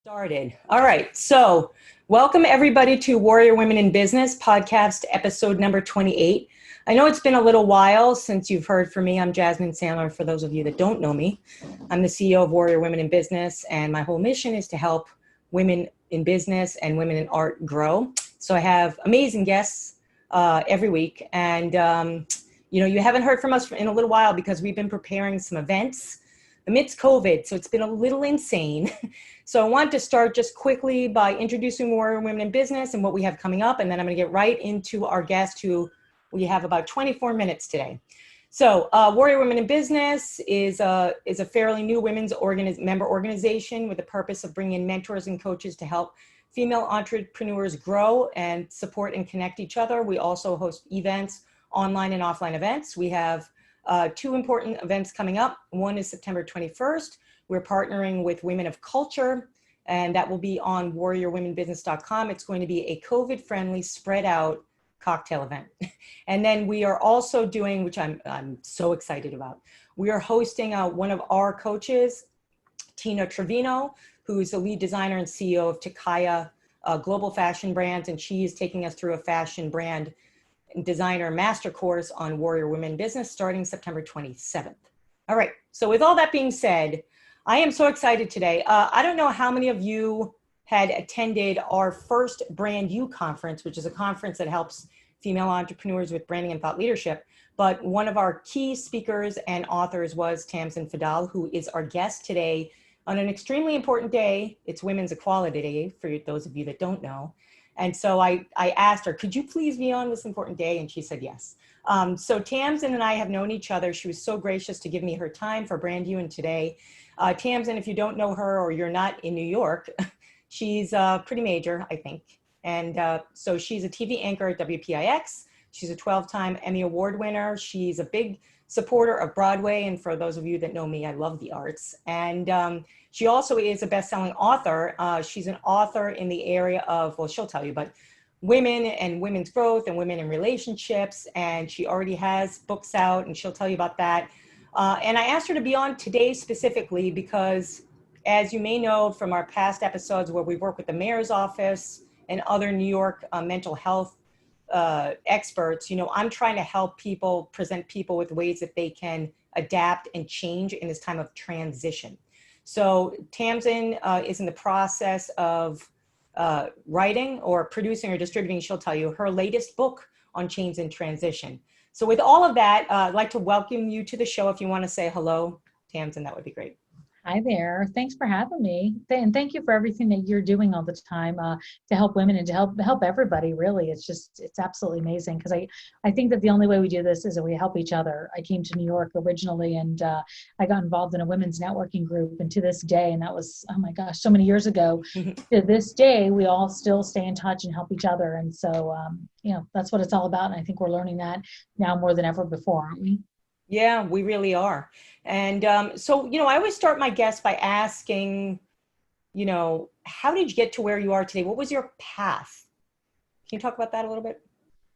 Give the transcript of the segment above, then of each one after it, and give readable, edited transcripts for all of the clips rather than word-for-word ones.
Started. All right. So welcome everybody to Warrior Women in Business podcast, episode number 28. I know it's been a little while since you've heard from me. I'm Jasmine Sandler. For those of you that don't know me, I'm the CEO of Warrior Women in Business, and my whole mission is to help women in business and women in art grow. So I have amazing guests every week. And, you haven't heard from us in a little while because we've been preparing some events amidst COVID. So it's been a little insane. So I want to start just quickly by introducing Warrior Women in Business and what we have coming up. And then I'm going to get right into our guest, who we have about 24 minutes today. So Warrior Women in Business is a fairly new women's member organization with the purpose of bringing in mentors and coaches to help female entrepreneurs grow and support and connect each other. We also host events, online and offline events. We have two important events coming up. One is September 21st. We're partnering with Women of Culture, and that will be on warriorwomenbusiness.com. It's going to be a COVID-friendly, spread out cocktail event. And then we are also doing, which I'm so excited about, we are hosting one of our coaches, Tina Trevino, who's the lead designer and CEO of Takaya Global Fashion Brands, and she is taking us through a fashion brand designer master course on Warrior Women Business starting September 27th. All right. So with all that being said, I am so excited today. I don't know how many of you had attended our first Brand You conference, which is a conference that helps female entrepreneurs with branding and thought leadership. But one of our key speakers and authors was Tamsen Fadal, who is our guest today on an extremely important day. It's Women's Equality Day, for those of you that don't know. And so I asked her, could you please be on this important day? And she said yes. So Tamsen and I have known each other. She was so gracious to give me her time for Brand You and today. Tamsen, if you don't know her or you're not in New York, she's pretty major, I think. And so she's a TV anchor at WPIX. She's a 12-time Emmy Award winner. She's a big supporter of Broadway. And for those of you that know me, I love the arts. And she also is a best-selling author. She's an author in the area of, well, she'll tell you, but women and women's growth and women in relationships. And she already has books out, and she'll tell you about that. And I asked her to be on today specifically because, as you may know from our past episodes where we work with the mayor's office and other New York mental health experts, I'm trying to help people, present people with ways that they can adapt and change in this time of transition. So Tamsen is in the process of writing or producing or distributing, she'll tell you, her latest book on change and transition. So with all of that, I'd like to welcome you to the show. If you want to say hello, Tamsen, that would be great. Hi there. Thanks for having me. And thank you for everything that you're doing all the time to help women and to help everybody, really. It's absolutely amazing because I think that the only way we do this is that we help each other. I came to New York originally and I got involved in a women's networking group. And to this day, and that was, oh my gosh, so many years ago, to this day, we all still stay in touch and help each other. And so, that's what it's all about. And I think we're learning that now more than ever before, aren't we? Yeah, we really are. And so, I always start my guests by asking, how did you get to where you are today? What was your path? Can you talk about that a little bit?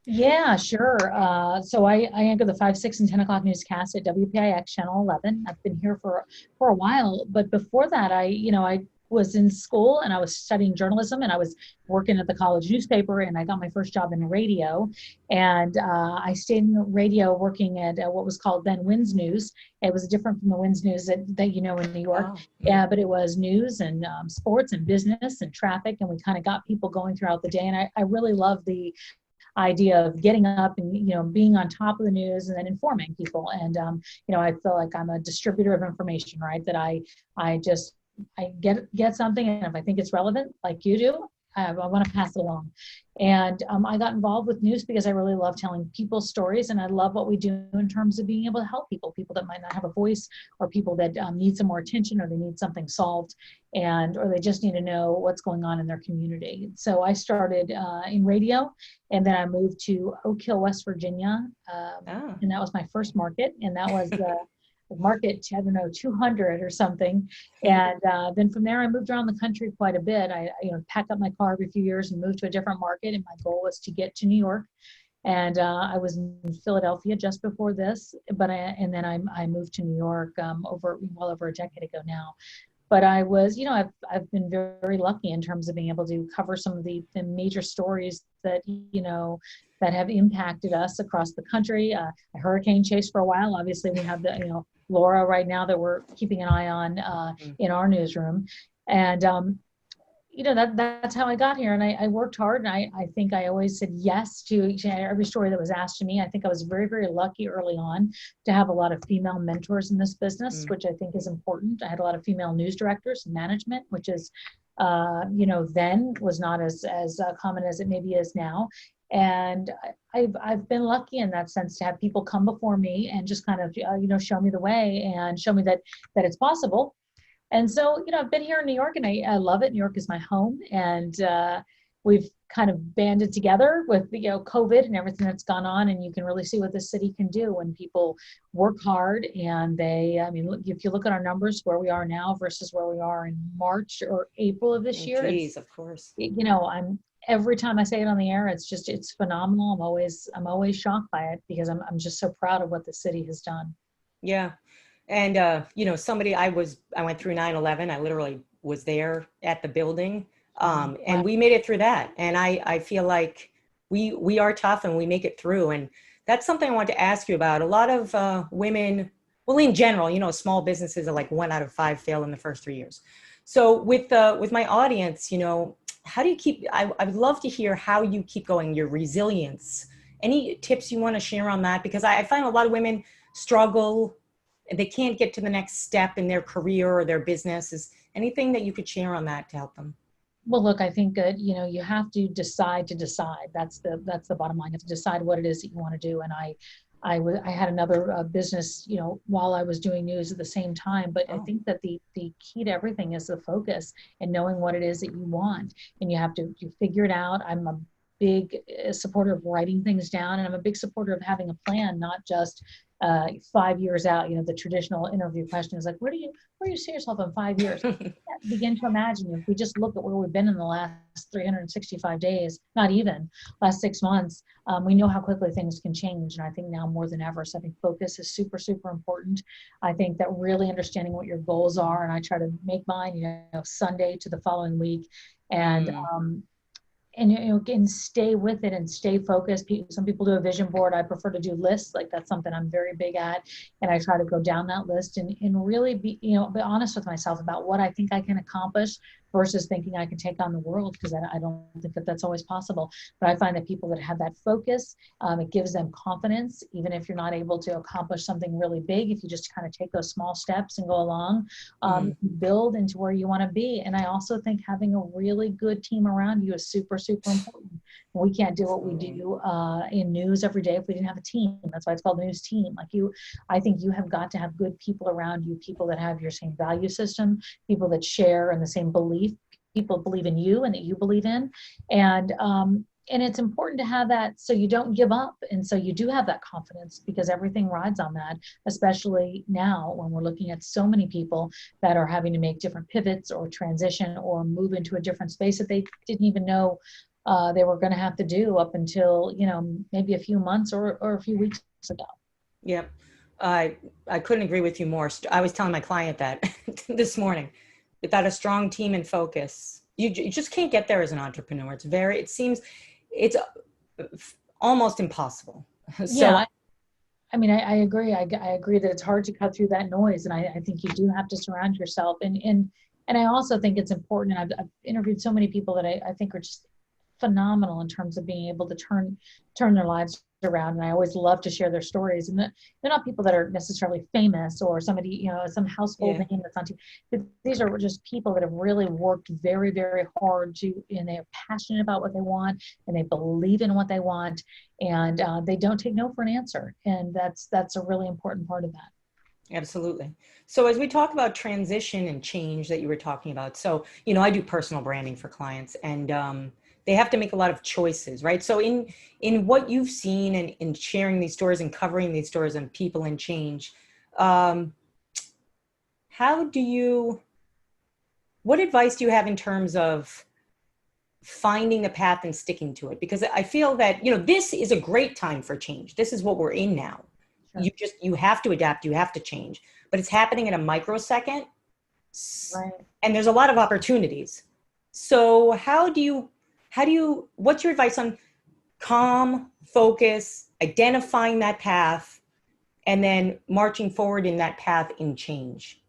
Yeah, sure. So I anchor the 5, 6, and 10 o'clock newscast at WPIX Channel 11. I've been here for a while, but before that, I was in school and I was studying journalism and I was working at the college newspaper and I got my first job in radio. And I stayed in radio working at what was called then WINS News. It was different from the WINS News that in New York. Oh. Yeah, but it was news and sports and business and traffic. And we kind of got people going throughout the day. And I really love the idea of getting up and, being on top of the news and then informing people. And, I feel like I'm a distributor of information, right? That I get something, and if I think it's relevant, like you do, I want to pass it along. And I got involved with news because I really love telling people stories, and I love what we do in terms of being able to help people that might not have a voice, or people that need some more attention, or they need something solved, or they just need to know what's going on in their community. So I started in radio, and then I moved to Oak Hill, West Virginia, and that was my first market, and that was market, 200 or something. And then from there, I moved around the country quite a bit. I packed up my car every few years and moved to a different market. And my goal was to get to New York. And I was in Philadelphia just before this, and then I moved to New York well over a decade ago now. But I was, I've been very, very lucky in terms of being able to cover some of the major stories that, that have impacted us across the country. A hurricane chase for a while. Obviously, we have the, Laura right now that we're keeping an eye on in our newsroom. And, that's how I got here. And I worked hard, and I think I always said yes to every story that was asked to me. I think I was very, very lucky early on to have a lot of female mentors in this business, which I think is important. I had a lot of female news directors and management, which is, then was not as common as it maybe is now. And I've been lucky in that sense to have people come before me and just kind of, show me the way and show me that it's possible. And so, I've been here in New York, and I love it. New York is my home, and we've kind of banded together with, COVID and everything that's gone on, and you can really see what the city can do when people work hard. And if you look at our numbers, where we are now versus where we are in March or April of this year. Geez, of course. Every time I say it on the air, it's phenomenal. I'm always shocked by it, because I'm just so proud of what the city has done. Yeah. And, I went through 9/11. I literally was there at the building. And we made it through that. And I feel like we are tough, and we make it through. And that's something I wanted to ask you about. A lot of women, well, in general, small businesses are like 1 out of 5 fail in the first 3 years. So with my audience, how do you keep, I would love to hear how you keep going, your resilience. Any tips you want to share on that? Because I find a lot of women struggle. They can't get to the next step in their career or their business. Is anything that you could share on that to help them? Well, look, I think that, you have to decide to decide. That's the bottom line. You have to decide what it is that you want to do. And I had another business, while I was doing news at the same time. But I think that the key to everything is the focus and knowing what it is that you want. And you figure it out. I'm a big supporter of writing things down, and I'm a big supporter of having a plan, not just 5 years out. The traditional interview question is like, where do you see yourself in 5 years? Begin to imagine. If we just look at where we've been in the last 365 days, not even last 6 months, we know how quickly things can change. And I think now more than ever, so I think focus is super, super important. I think that really understanding what your goals are, and I try to make mine, Sunday to the following week, and and stay with it and stay focused. Some people do a vision board. I prefer to do lists. Like, that's something I'm very big at. And I try to go down that list and really be honest with myself about what I think I can accomplish versus thinking I can take on the world, because I don't think that that's always possible. But I find that people that have that focus, it gives them confidence, even if you're not able to accomplish something really big. If you just kind of take those small steps and go along, build into where you want to be. And I also think having a really good team around you is super, super important. We can't do what we do in news every day if we didn't have a team. That's why it's called news team. I think you have got to have good people around you, people that have your same value system, people that share in the same belief, people believe in you and that you believe in. And it's important to have that, so you don't give up. And so you do have that confidence, because everything rides on that, especially now when we're looking at so many people that are having to make different pivots or transition or move into a different space that they didn't even know they were going to have to do up until, maybe a few months or a few weeks ago. Yep. I couldn't agree with you more. I was telling my client that this morning. Without a strong team and focus, you just can't get there as an entrepreneur. It seems it's almost impossible. Yeah, I agree. I agree that it's hard to cut through that noise. And I think you do have to surround yourself. And I also think it's important. And I've interviewed so many people that I think are just phenomenal in terms of being able to turn their lives around. And I always love to share their stories. And they're not people that are necessarily famous or somebody, some household name that's on TV. But these are just people that have really worked very, very hard and they're passionate about what they want, and they believe in what they want, and they don't take no for an answer. And that's a really important part of that. Absolutely. So as we talk about transition and change that you were talking about, so, I do personal branding for clients, and they have to make a lot of choices, right? So in what you've seen and in sharing these stories and covering these stories on people and change, what advice do you have in terms of finding the path and sticking to it? Because I feel that, this is a great time for change. This is what we're in now. Sure. You have to adapt, you have to change, but it's happening in a microsecond. Right. And there's a lot of opportunities. So what's your advice on calm, focus, identifying that path, and then marching forward in that path in change?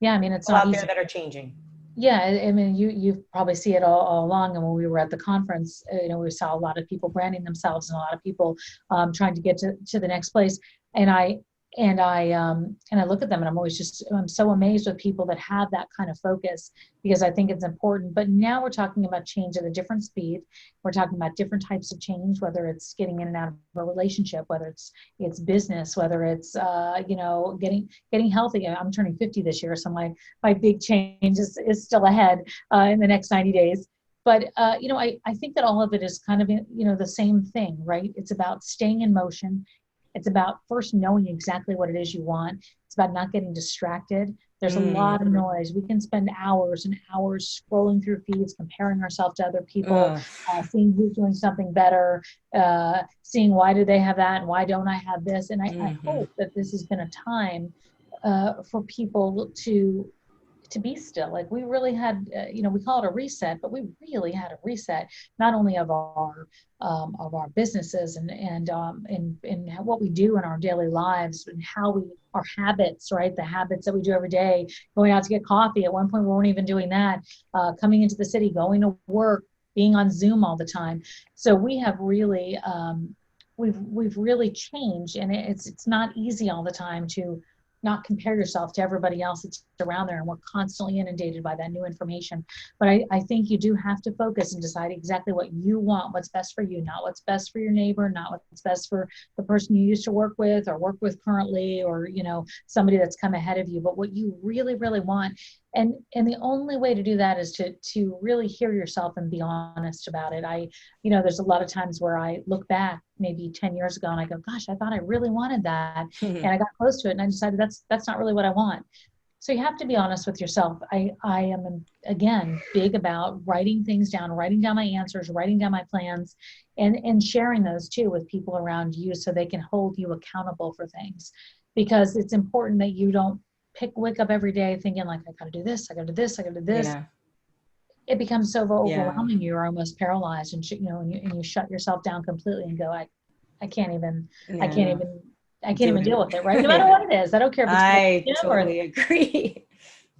Yeah, I mean, it's People not out there easy. that are changing. Yeah, I mean, you probably see it all along. And when we were at the conference, we saw a lot of people branding themselves and a lot of people trying to get to the next place. And I look at them and I'm so amazed with people that have that kind of focus, because I think it's important. But now we're talking about change at a different speed. We're talking about different types of change, whether it's getting in and out of a relationship, whether it's business, whether it's getting healthy. I'm turning 50 this year, so my big change is still ahead in the next 90 days. But I think that all of it is kind of the same thing, right? It's about staying in motion. It's about first knowing exactly what it is you want. It's about not getting distracted. There's a lot of noise. We can spend hours and hours scrolling through feeds, comparing ourselves to other people, seeing who's doing something better, seeing why do they have that and why don't I have this. And I hope that this has been a time for people to be still. Like we really had, we call it a reset, but we really had a reset, not only of our businesses and what we do in our daily lives and our habits, right? The habits that we do every day, going out to get coffee. At one point, we weren't even doing that. Coming into the city, going to work, being on Zoom all the time. So we have really, we've really changed, and it's not easy all the time to not compare yourself to everybody else that's around there. And we're constantly inundated by that new information. But I think you do have to focus and decide exactly what you want, what's best for you, not what's best for your neighbor, not what's best for the person you used to work with or work with currently, or, somebody that's come ahead of you, but what you really, really want. And the only way to do that is to really hear yourself and be honest about it. There's a lot of times where I look back maybe 10 years ago and I go, gosh, I thought I really wanted that. And I got close to it and I decided that's not really what I want. So you have to be honest with yourself. I am, again, big about writing things down, writing down my answers, writing down my plans, and sharing those too with people around you so they can hold you accountable for things. Because it's important that you don't wake up every day thinking like, I gotta do this, I gotta do this, I gotta do this. Yeah. It becomes so overwhelming. You're almost paralyzed, and you shut yourself down completely and go, I can't even deal with it, right? No matter what it is. I don't care if it's I totally agree.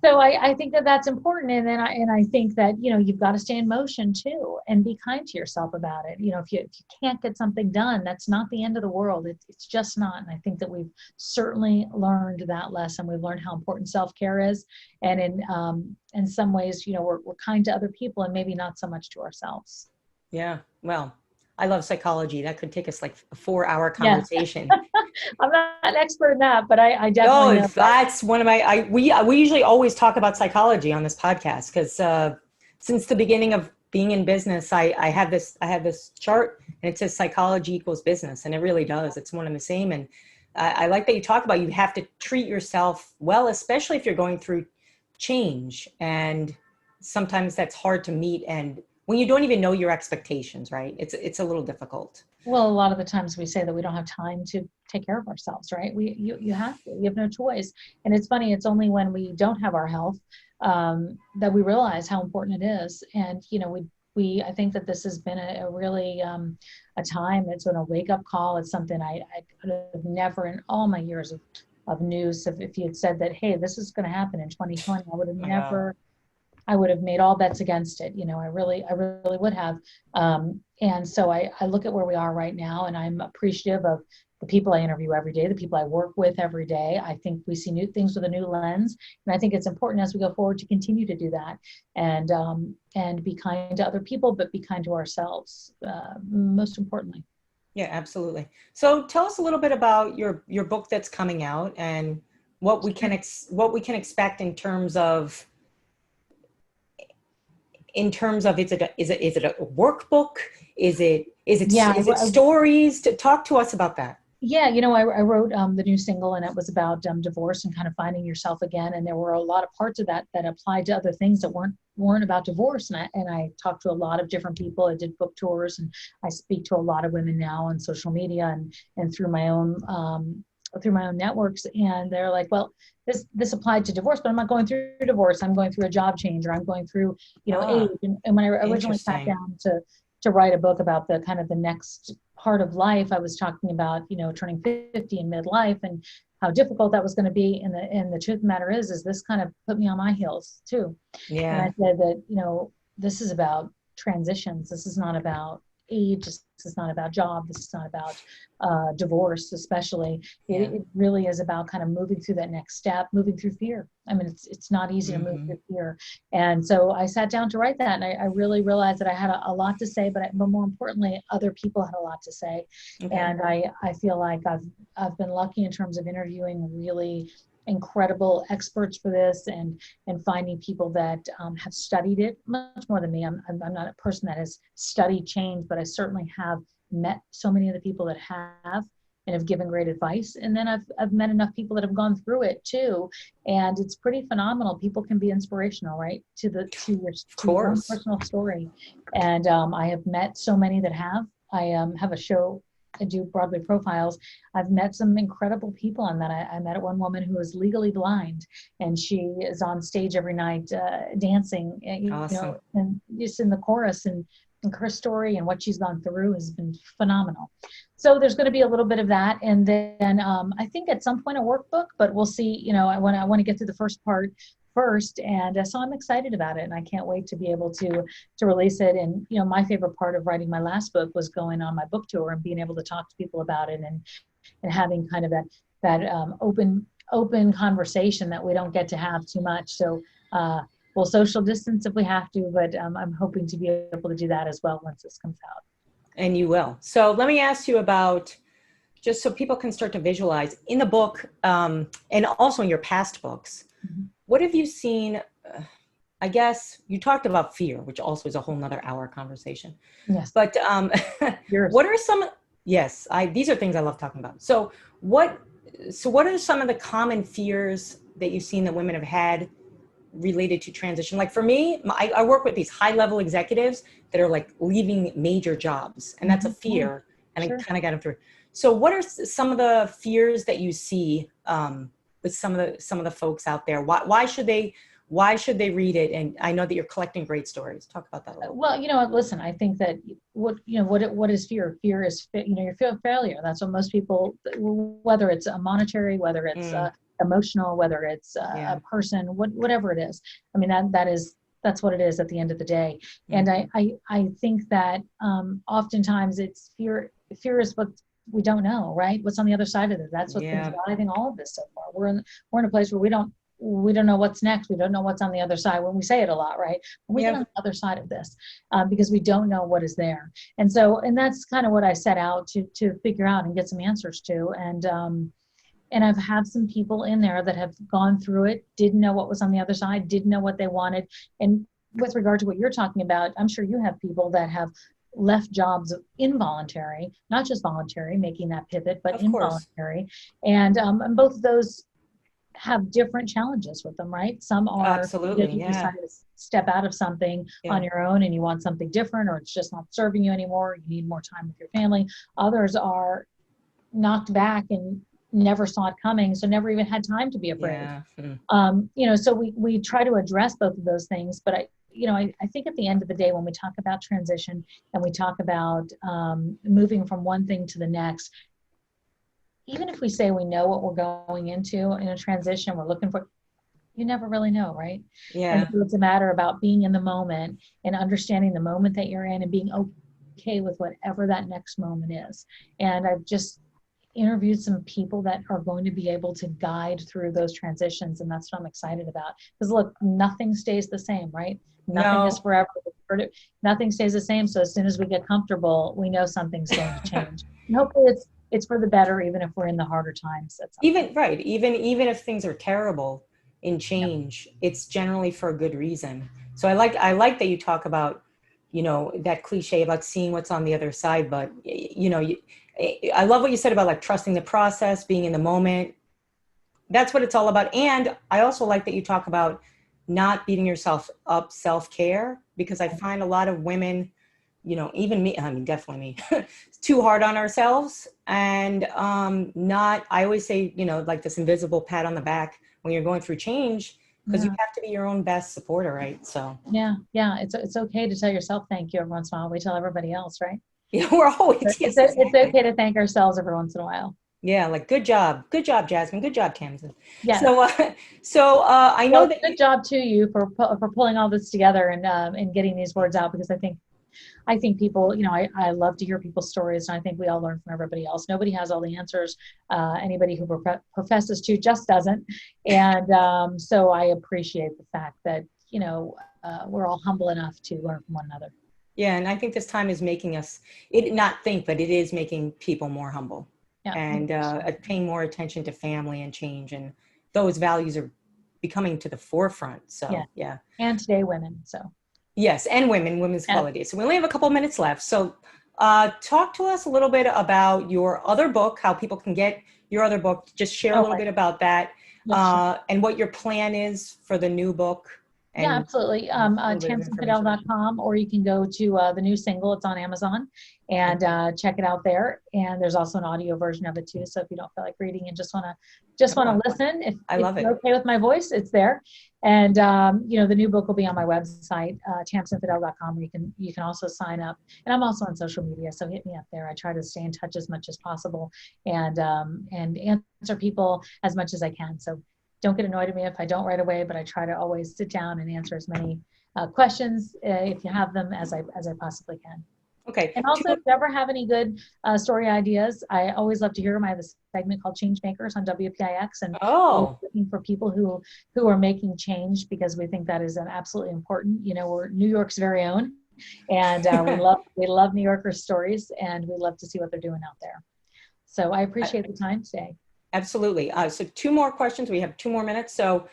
So I think that that's important. And then I think that, you've got to stay in motion too, and be kind to yourself about it. If you can't get something done, that's not the end of the world. It's just not. And I think that we've certainly learned that lesson. We've learned how important self-care is. And in some ways, we're kind to other people and maybe not so much to ourselves. Yeah. Well, I love psychology. That could take us like a 4-hour conversation. Yeah. I'm not an expert in that, but I definitely know. That's one of we usually always talk about psychology on this podcast because since the beginning of being in business, I have this chart and it says psychology equals business, and it really does. It's one and the same. And I like that you talk about you have to treat yourself well, especially if you're going through change. And sometimes that's hard to meet, and when you don't even know your expectations, right? It's a little difficult. Well, a lot of the times we say that we don't have time to take care of ourselves, right? You have to. You have no choice. And it's funny, it's only when we don't have our health that we realize how important it is. And, I think that this has been a really a time. It's been a wake-up call. It's something I could have never in all my years of news, if you had said that, hey, this is going to happen in 2020, I would have never... I would have made all bets against it. I really would have. And so I look at where we are right now, and I'm appreciative of the people I interview every day, the people I work with every day. I think we see new things with a new lens. And I think it's important as we go forward to continue to do that and be kind to other people, but be kind to ourselves, most importantly. Yeah, absolutely. So tell us a little bit about your book that's coming out and what we can expect in terms of is it a workbook? Is it stories? Talk to us about that. Yeah, I wrote the new single, and it was about divorce and kind of finding yourself again. And there were a lot of parts of that applied to other things that weren't about divorce. And I talked to a lot of different people. I did book tours, and I speak to a lot of women now on social media and through my own through my own networks, and they're like, well, this applied to divorce, but I'm not going through divorce. I'm going through a job change, or I'm going through, age. And when I originally sat down to write a book about the kind of the next part of life, I was talking about, turning 50 in midlife and how difficult that was going to be. And the truth of the matter is this kind of put me on my heels too. Yeah. And I said that, this is about transitions. This is not about age. This is not about job. This is not about divorce, especially. It really is about kind of moving through that next step, moving through fear. I mean, it's not easy to move through fear. And so I sat down to write that, and I really realized that I had a lot to say, but more importantly, other people had a lot to say. Okay. And I feel like I've been lucky in terms of interviewing really incredible experts for this, and finding people that have studied it much more than me. I'm not a person that has studied change, but I certainly have met so many of the people that have and have given great advice. And then I've met enough people that have gone through it too, and it's pretty phenomenal. People can be inspirational, right, to your own personal story. And I have met so many that have. I have a show. I do Broadway Profiles. I've met some incredible people on that. I met one woman who is legally blind, and she is on stage every night dancing, Awesome. And just in the chorus, and her story and what she's gone through has been phenomenal. So there's going to be a little bit of that, and then I think at some point a workbook, but we'll see. I want to get through the first part first, and so I'm excited about it, and I can't wait to be able to release it. And my favorite part of writing my last book was going on my book tour and being able to talk to people about it, and having kind of that open conversation that we don't get to have too much. So we'll social distance if we have to, but I'm hoping to be able to do that as well once this comes out. And you will. So let me ask you about, just so people can start to visualize, in the book, and also in your past books, what have you seen? I guess you talked about fear, which also is a whole nother hour conversation. Yes. But what are some, these are things I love talking about. So what are some of the common fears that you've seen that women have had related to transition? Like for me, I work with these high-level executives that are like leaving major jobs, and that's a fear. And I kind of got them through. So what are some of the fears that you see with some of the folks out there? Why should they read it? And I know that you're collecting great stories. Talk about that a little. Well, listen, I think that what is fear? Fear is, your fear of failure. That's what most people, whether it's monetary, whether it's emotional, whether it's a person, whatever it is. I mean, that's what it is at the end of the day. And I think that oftentimes it's fear is what we don't know, right? What's on the other side of it? That's what's been driving all of this so far. We're in a place where we don't know what's next. We don't know what's on the other side. When we say it a lot, right? When we get on the other side of this, because we don't know what is there. And that's kind of what I set out to figure out and get some answers to. And I've had some people in there that have gone through it, didn't know what was on the other side, didn't know what they wanted. And with regard to what you're talking about, I'm sure you have people that have left jobs involuntary, not just voluntary, making that pivot, but involuntary. And both of those have different challenges with them, right? Some are, absolutely, you decide to step out of something on your own and you want something different, or it's just not serving you anymore. You need more time with your family. Others are knocked back and never saw it coming, so never even had time to be afraid. So we try to address both of those things, but I think at the end of the day, when we talk about transition and we talk about moving from one thing to the next, even if we say we know what we're going into in a transition, we're looking for, you never really know, right? And so it's a matter about being in the moment and understanding the moment that you're in and being okay with whatever that next moment is. And I've just interviewed some people that are going to be able to guide through those transitions, and that's what I'm excited about. Because look, nothing stays the same, right? Nothing is forever. Nothing stays the same. So as soon as we get comfortable, we know something's going to change. And hopefully it's for the better, even if we're in the harder times. Even if things are terrible in change, it's generally for a good reason. So I like that you talk about, that cliche about seeing what's on the other side, but I love what you said about like trusting the process, being in the moment. That's what it's all about. And I also like that you talk about not beating yourself up, self-care, because I find a lot of women even me, I mean, definitely me, too hard on ourselves and not, I always say, like this invisible pat on the back when you're going through change, because you have to be your own best supporter, right? So yeah, it's okay to tell yourself thank you every once in a while. We tell everybody else, right? we're always, It's okay to thank ourselves every once in a while. Yeah, like good job, Jasmine, good job, Tamsen. Yes. So I know that good job to you for pulling all this together and getting these words out, because I think people, I love to hear people's stories, and I think we all learn from everybody else. Nobody has all the answers. Anybody who professes to just doesn't. And so I appreciate the fact that, we're all humble enough to learn from one another. Yeah, and I think this time is making us, but it is making people more humble. Yeah, and paying more attention to family and change, and those values are becoming to the forefront. So yeah. And today women, so. Yes, and women's quality. So we only have a couple minutes left. So talk to us a little bit about your other book, how people can get your other book. Just share a little bit about that, and what your plan is for the new book. Yeah, absolutely. Tamsenfadal.com, or you can go to the new single. It's on Amazon, and check it out there. And there's also an audio version of it too. So if you don't feel like reading and just want to listen, if you're okay with my voice, it's there. And the new book will be on my website, tamsenfadal.com, where you can also sign up. And I'm also on social media, so hit me up there. I try to stay in touch as much as possible and answer people as much as I can. So don't get annoyed at me if I don't right away, but I try to always sit down and answer as many questions, if you have them, as I possibly can. Okay. And also, if you ever have any good story ideas, I always love to hear them. I have a segment called Change Makers on WPIX, and looking for people who are making change, because we think that is an absolutely important. We're New York's very own, and we love New Yorkers' stories, and we love to see what they're doing out there. So I appreciate the time today. Absolutely. So 2 more questions. We have 2 more minutes. So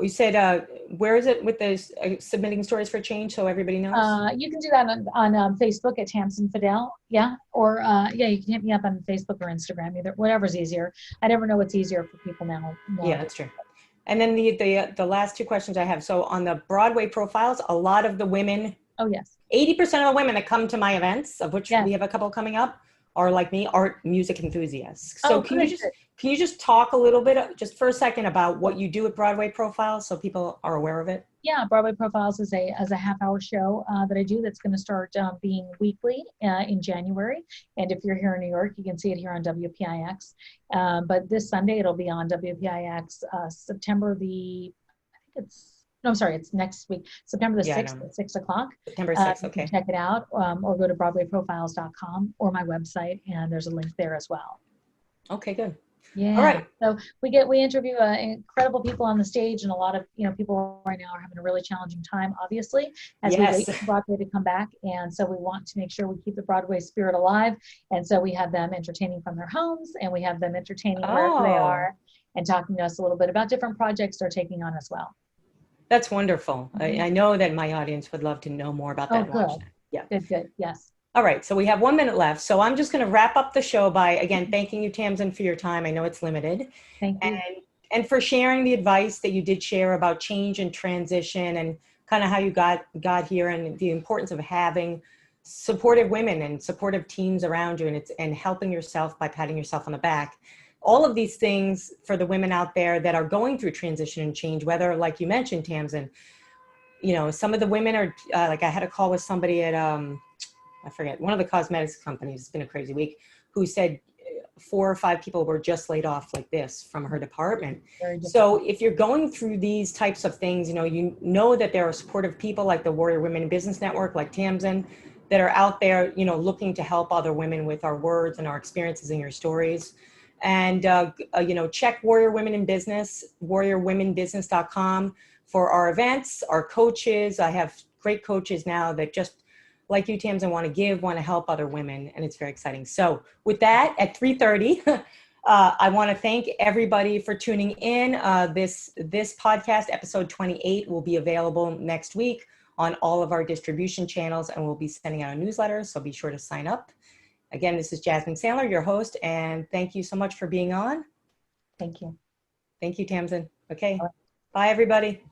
we said, where is it with the submitting stories for change, so everybody knows? You can do that on Facebook at Tamsen Fadal. Yeah. Or you can hit me up on Facebook or Instagram, either, whatever's easier. I never know what's easier for people now. Yeah, that's true. And then the last 2 questions I have. So on the Broadway Profiles, a lot of the women, 80% of the women that come to my events, of which we have a couple coming up, are like me, art music enthusiasts. So can you just talk a little bit, just for a second, about what you do at Broadway Profiles, so people are aware of it? Yeah, Broadway Profiles is a half-hour show that I do that's going to start being weekly in January. And if you're here in New York, you can see it here on WPIX. But this Sunday, it'll be on WPIX September it's next week, September the 6th at 6 o'clock. September 6th, okay. Check it out, or go to BroadwayProfiles.com or my website, and there's a link there as well. Okay, good. Yeah. All right. So we interview incredible people on the stage, and a lot of people right now are having a really challenging time, obviously, as we wait for Broadway to come back. And so we want to make sure we keep the Broadway spirit alive. And so we have them entertaining from their homes, and we have them entertaining wherever they are, and talking to us a little bit about different projects they're taking on as well. That's wonderful. I know that my audience would love to know more about that. Good. Yeah. Good. Yes. All right. So we have 1 minute left. So I'm just going to wrap up the show by, again, thanking you, Tamsen, for your time. I know it's limited. Thank you. And for sharing the advice that you did share about change and transition, and kind of how you got here, and the importance of having supportive women and supportive teams around you, and helping yourself by patting yourself on the back. All of these things for the women out there that are going through transition and change, whether, like you mentioned, Tamsen, some of the women are, like I had a call with somebody at, I forget, one of the cosmetics companies, it's been a crazy week, who said 4 or 5 people were just laid off like this from her department. So if you're going through these types of things, you know that there are supportive people like the Warrior Women in Business Network, like Tamsen, that are out there, looking to help other women with our words and our experiences and your stories. And, check Warrior Women in Business, warriorwomenbusiness.com for our events, our coaches. I have great coaches now that just, like you, Tamsen, want to help other women, and it's very exciting. So with that, at 3:30, I want to thank everybody for tuning in. This podcast, episode 28, will be available next week on all of our distribution channels, and we'll be sending out a newsletter, so be sure to sign up. Again, this is Jasmine Sandler, your host, and thank you so much for being on. Thank you. Thank you, Tamsen. Okay. Bye, everybody.